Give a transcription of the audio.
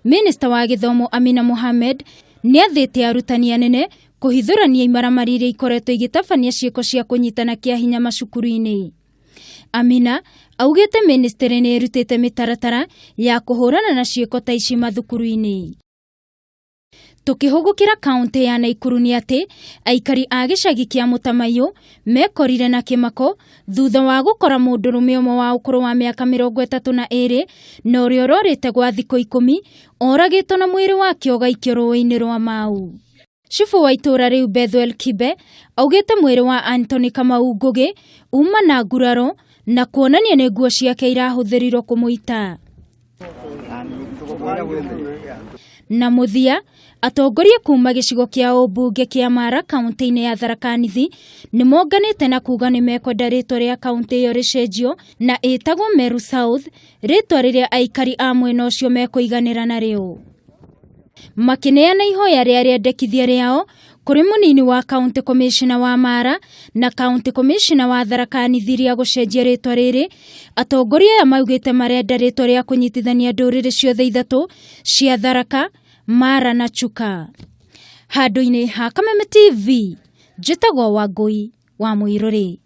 Minista wa Githomo Amina Mohamed nĩ athĩte arutani anene kũhithũrania imaramari iria ikoretwo igĩtabania ciĩko cia kũnyitana kĩa hinya macukuru-inĩ. Amina augĩte ministry nĩ ĩrutĩte mĩtaratara ya kũhũrana na ciĩko ta ici mathukuru-inĩ. Tukihugukira kaunti ya Nakuru ni ati aikari a gicagi kia Mutamayo mekorire na kimako thutha wa gukora mundurume umwe wa ukuru wa miaka 32 na uria urorite gwa thikũ 10 oragitwo na mwiri wake guikio rũĩ-inĩ rwa Mau. Chifu wa itura riu Bethel Kibe augite mwiri wa Anthony Kamau Ngugi uma na nguraro na kuonania nĩ nguo ciake irahũthĩrirwo kũmũita. Na muthia atongoria kuma gicigo kia ubunge kia Mara kaunti-inĩ ya Tharaka Nithi nĩ monganĩte na kuga nĩ mekwenda rĩtwa rĩa kaunti ĩyo rĩcenjio na ĩtagwo Meru South, rĩtwa rĩrĩa aikari a mwena ũcio mekũiganĩra narĩo. Makineana ihoya rĩa rĩendekithia rĩao kũrĩ mũnini wa county commissioner wa Mara na county commissioner wa Tharaka Nithi rĩa gũcenjia rĩtwa rĩrĩ, atongoria aya maugĩte marenda rĩtwa rĩa kũnyitithania ndũrĩrĩ ciothe ithatũ cia Tharaka, Mara na Chuka. Handũ-inĩ ha Kameme TV, njĩtagwo Wangui wa Mũirũrĩ.